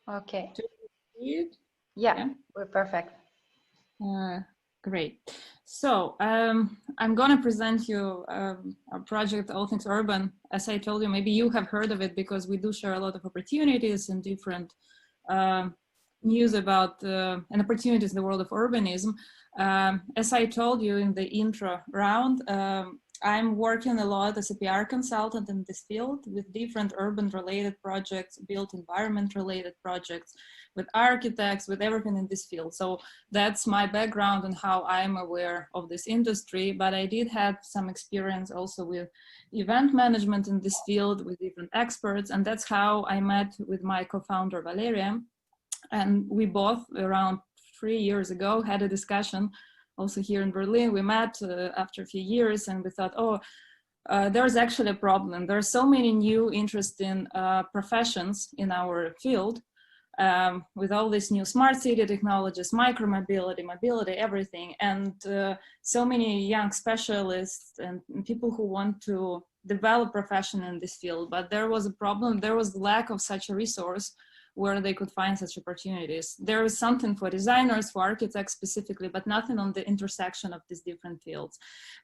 Okay. To proceed? Yeah, Yeah. we're perfect. Uh, Great. So I'm going to present you our project, All Things Urban. As I told you, maybe you have heard of it because we do share a lot of opportunities and different uh, news about and opportunities in the world of urbanism. As I told you in the intro round, I'm working a lot as a PR consultant in this field with different urban related projects, built environment related projects, with architects, with everything in this field. So that's my background and how I'm aware of this industry. But I did have some experience also with event management in this field with different experts. And that's how I met with my co-founder, Valeria. And we both, around 3 years ago, had a discussion also here in Berlin. We met after a few years and we thought, oh, there's actually a problem. There are so many new interesting professions in our field with all these new smart city technologies, micromobility, mobility, everything, and so many young specialists and people who want to develop profession in this field. But there was a problem. There was lack of such a resource where they could find such opportunities. There is something for designers, for architects specifically, but nothing on the intersection of these different fields.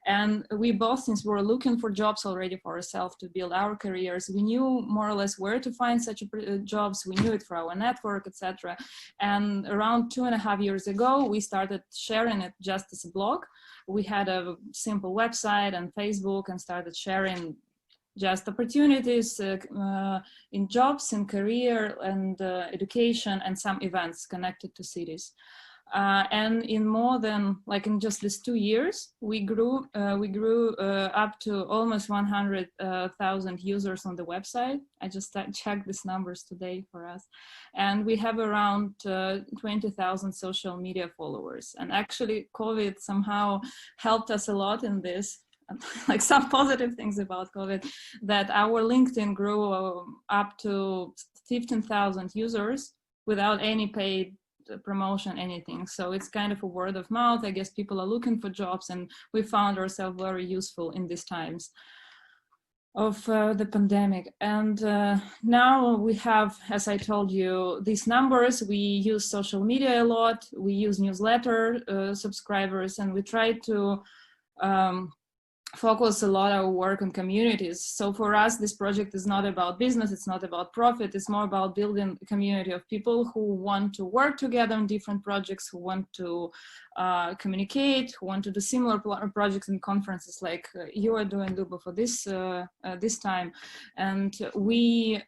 And we both, since we were looking for jobs already for ourselves to build our careers, we knew more or less where to find such jobs. We knew it for our network, etc. And around 2.5 years ago, we started sharing it just as a blog. We had a simple website and Facebook and started sharing just opportunities in jobs and career and education and some events connected to cities. And in more than like in just these 2 years, we grew up to almost 100,000 users on the website. I just checked these numbers today for us, and we have around 20,000 social media followers. And actually, COVID somehow helped us a lot in this. Like some positive things about COVID, that our LinkedIn grew up to 15,000 users without any paid promotion, anything. So it's kind of a word of mouth. I guess people are looking for jobs, and we found ourselves very useful in these times of the pandemic. And now we have, as I told you, these numbers. We use social media a lot. We use newsletter subscribers, and we try to focus a lot our work on communities. So for us, this project is not about business, it's not about profit, it's more about building a community of people who want to work together on different projects, who want to communicate, who want to do similar projects and conferences like you are doing, Luba, for this time. And we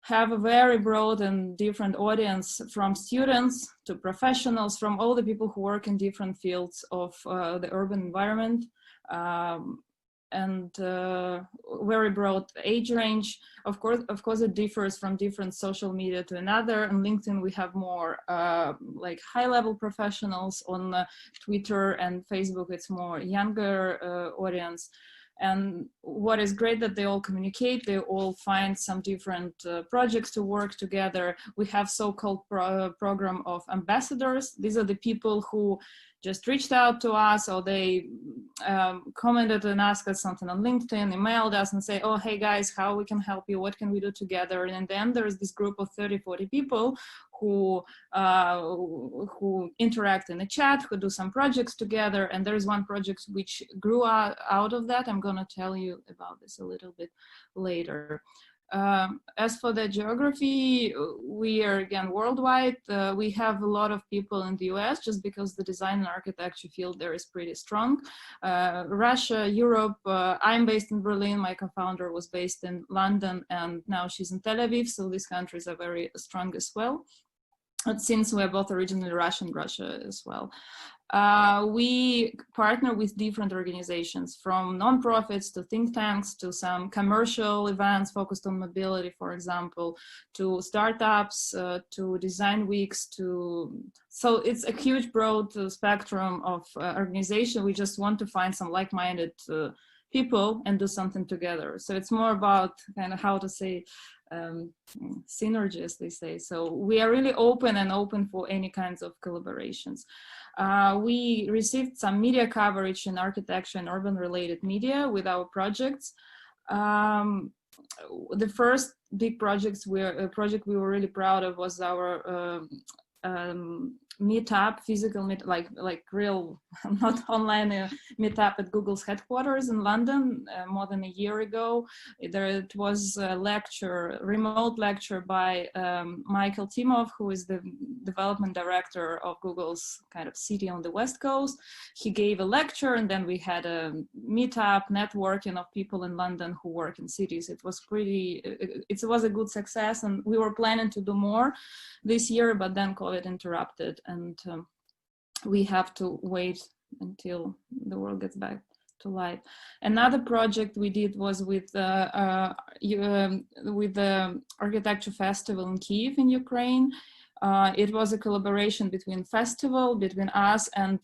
have a very broad and different audience, from students to professionals, from all the people who work in different fields of the urban environment. And very broad age range. Of course, it differs from different social media to another. On LinkedIn, we have more like high-level professionals. On Twitter and Facebook, it's more younger audience. And what is great that they all communicate, they all find some different projects to work together. We have so-called program of ambassadors. These are the people who just reached out to us, or they commented and asked us something on LinkedIn, emailed us and say, oh, hey guys, how we can help you? What can we do together? And then there's this group of 30, 40 people who interact in the chat, who do some projects together. And there's one project which grew out of that. I'm gonna tell you about this a little bit later. As for the geography, we are again worldwide. We have a lot of people in the US just because the design and architecture field there is pretty strong. Russia, Europe, I'm based in Berlin, my co-founder was based in London, and now she's in Tel Aviv, so these countries are very strong as well. But since we're both originally Russian, Russia as well. We partner with different organizations, from nonprofits to think tanks to some commercial events focused on mobility, for example, to startups, to design weeks, so it's a huge broad spectrum of organization. We just want to find some like-minded people and do something together. So it's more about kind of how to say synergy, as they say. So we are really open for any kinds of collaborations. We received some media coverage in architecture and urban related media with our projects. the first big project we were really proud of was our meetup, physical meet, like real, not online meetup at Google's headquarters in London more than a year ago. It was a lecture, remote lecture by Michael Timov, who is the development director of Google's kind of city on the West Coast. He gave a lecture, and then we had a meetup, networking of people in London who work in cities. It was it was a good success, and we were planning to do more this year, but then COVID interrupted, and we have to wait until the world gets back to life. Another project we did was with the Architecture Festival in Kyiv in Ukraine. It was a collaboration between us and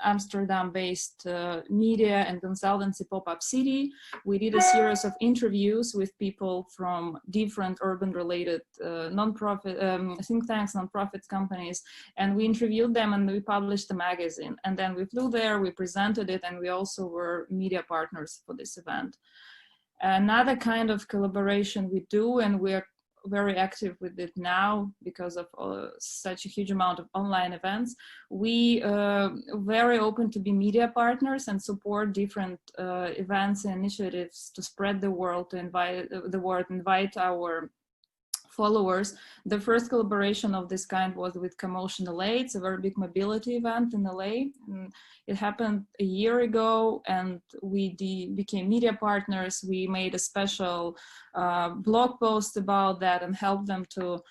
Amsterdam-based media and consultancy Pop-Up City. We did a series of interviews with people from different urban-related non-profit think tanks, non-profit companies, and we interviewed them and we published a magazine. And then we flew there, we presented it, and we also were media partners for this event. Another kind of collaboration we do, and we're very active with it now because of such a huge amount of online events. We very open to be media partners and support different events and initiatives to spread the word, to invite our followers. The first collaboration of this kind was with Commotion LA. It's a very big mobility event in LA. And it happened a year ago, and we became media partners. We made a special blog post about that and helped them to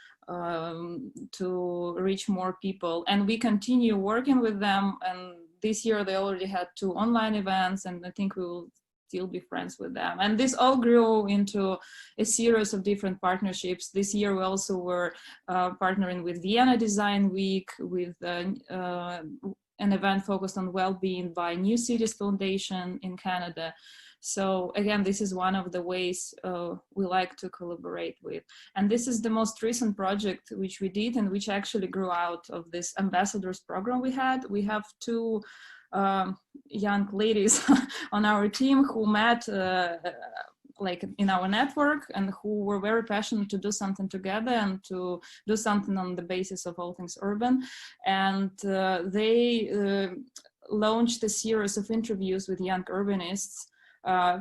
reach more people. And we continue working with them. And this year they already had 2 online events, and I think we will still be friends with them. And this all grew into a series of different partnerships. This year we also were partnering with Vienna Design Week, with an event focused on well-being by New Cities Foundation in Canada. So again, this is one of the ways we like to collaborate with. And this is the most recent project which we did, and which actually grew out of this ambassadors program we had. We have 2 young ladies on our team who met like in our network, and who were very passionate to do something together and to do something on the basis of all things urban. And they launched a series of interviews with young urbanists.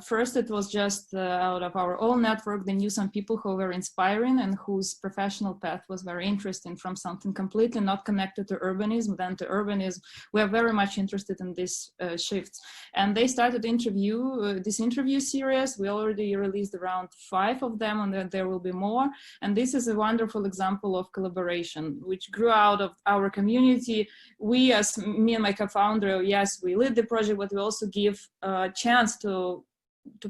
First, it was just out of our own network. They knew some people who were inspiring and whose professional path was very interesting, from something completely not connected to urbanism, then to urbanism. We are very much interested in this shift. And they started this interview series. We already released around 5 of them, and there will be more. And this is a wonderful example of collaboration, which grew out of our community. We, as me and my co-founder, yes, we lead the project, but we also give a chance to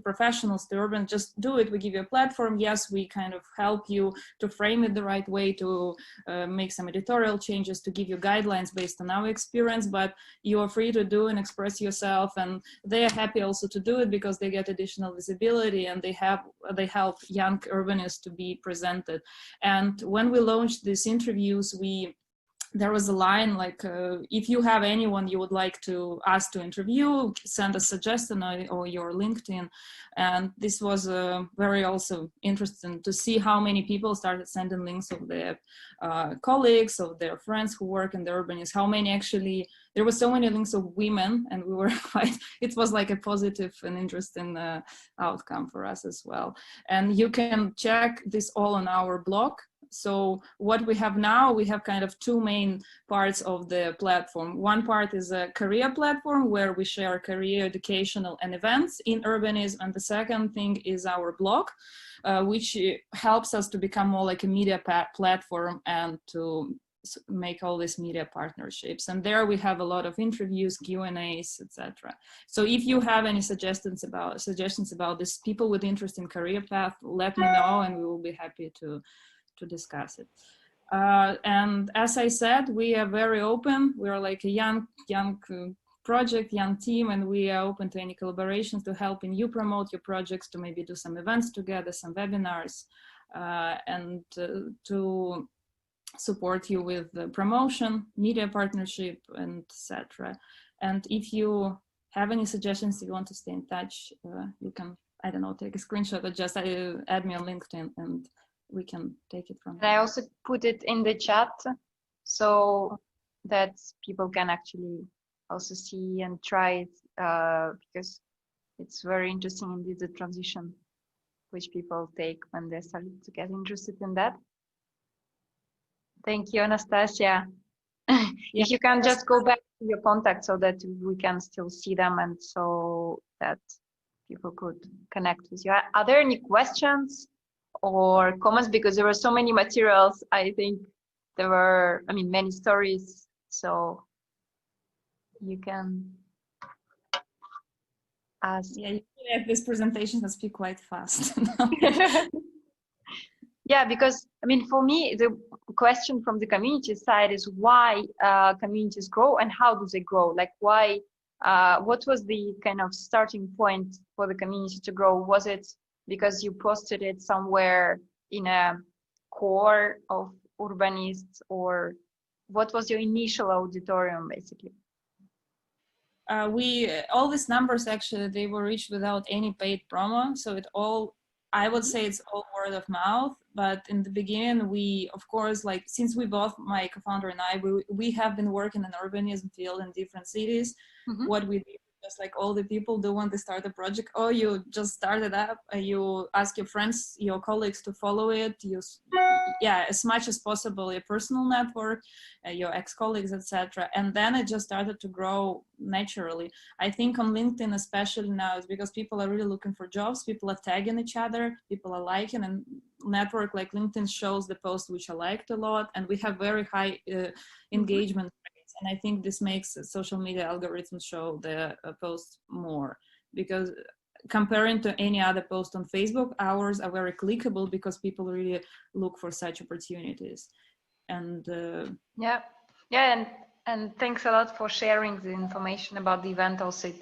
professionals, to urban, just do it. We give you a platform. Yes, we kind of help you to frame it the right way, to make some editorial changes, to give you guidelines based on our experience, but you are free to do and express yourself. And they are happy also to do it because they get additional visibility, and they help young urbanists to be presented. And when we launched these interviews, there was a line like, if you have anyone you would like to us to interview, send a suggestion or your LinkedIn. And this was very also interesting to see how many people started sending links of their colleagues, of their friends who work in the urbanism. How many actually, there were so many links of women, and we were it was like a positive and interesting outcome for us as well. And you can check this all on our blog. So what we have now, we have kind of 2 main parts of the platform. One part is a career platform where we share career, educational, and events in urbanism. And the second thing is our blog, which helps us to become more like a media platform and to make all these media partnerships. And there we have a lot of interviews, Q&As, etc. So if you have any suggestions about this, people with interest in career path, let me know, and we will be happy to discuss it. And as I said, we are very open. We are like a young project, young team, and we are open to any collaborations to helping you promote your projects, to maybe do some events together, some webinars, and to support you with the promotion, media partnership, and etc. And if you have any suggestions, you want to stay in touch, you can I don't know, take a screenshot or just add me on LinkedIn and we can take it from And there. I also put it in the chat so that people can actually also see and try it, because it's very interesting indeed, the transition which people take when they start to get interested in that. Thank you, Anastasia. Yeah. If you can just go back to your contacts so that we can still see them and so that people could connect with you. Are there any questions or comments? Because there were so many materials. I think there were, I mean, many stories. So you can ask. Yeah, usually at this presentation, I speak quite fast. Yeah, because I mean, for me, the question from the community side is why communities grow and how do they grow? Like why, what was the kind of starting point for the community to grow? Was it because you posted it somewhere in a core of urbanists, or what was your initial auditorium basically? All these numbers actually, they were reached without any paid promo. So I would say it's all word of mouth. But in the beginning, we, of course, like since we both, my co-founder and I, we have been working in urbanism field in different cities. Mm-hmm. What we did, just like all the people do when they start a project, or you just start it up, you ask your friends, your colleagues to follow it, yeah, as much as possible, your personal network, your ex-colleagues, etc. And then it just started to grow naturally. I think on LinkedIn, especially now, is because people are really looking for jobs. People are tagging each other, people are liking, and network like LinkedIn shows the posts which are liked a lot, and we have very high engagement rates. And I think this makes social media algorithms show the posts more, because comparing to any other post on Facebook, ours are very clickable because people really look for such opportunities. And yeah, and thanks a lot for sharing the information about the event. Also, it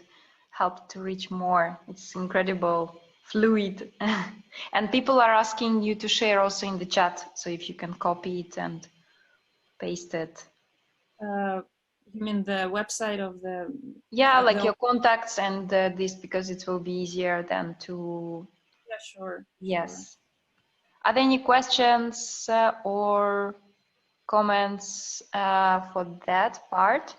helped to reach more. It's incredible, fluid, and people are asking you to share also in the chat. So if you can copy it and paste it. you mean the website of the? Yeah, like your contacts and this, because it will be easier than to. Yeah, sure. Yes. Sure. Are there any questions or comments for that part?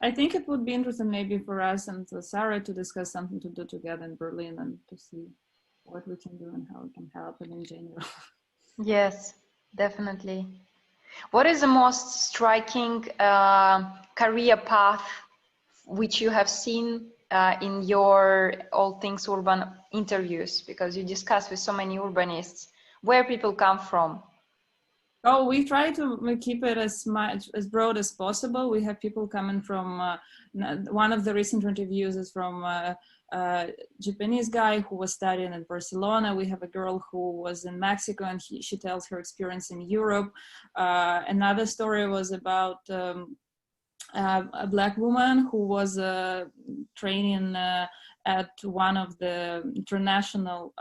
I think it would be interesting maybe for us and Sarah to discuss something to do together in Berlin and to see what we can do and how we can help and in general. Yes, definitely. What is the most striking career path which you have seen in your All Things Urban interviews? Because you discuss with so many urbanists where people come from. Oh, we try to keep it as broad as possible. We have people coming from, one of the recent interviews is from a Japanese guy who was studying in Barcelona. We have a girl who was in Mexico and she tells her experience in Europe. Another story was about a Black woman who was training at one of the international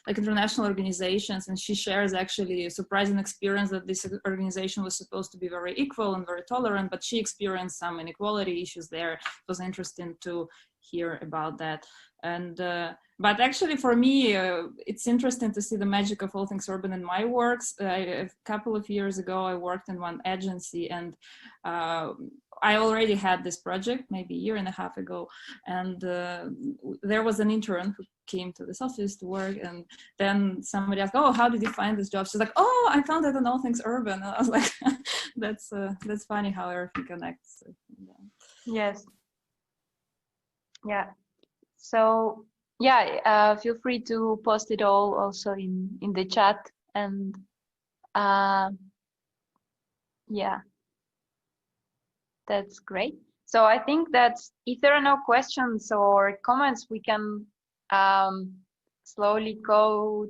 like international organizations, and she shares actually a surprising experience that this organization was supposed to be very equal and very tolerant, but she experienced some inequality issues there. It was interesting to hear about that. And but actually for me it's interesting to see the magic of All Things Urban in my works. A couple of years ago I worked in one agency, and I already had this project maybe a year and a half ago, and there was an intern who came to this office to work, and then somebody asked, oh, how did you find this job? She's like, oh, I found it on All Things Urban. And I was like, that's funny how everything connects. Yes. Yeah. So yeah, feel free to post it all also in the chat, and yeah, that's great. So I think that if there are no questions or comments, we can slowly go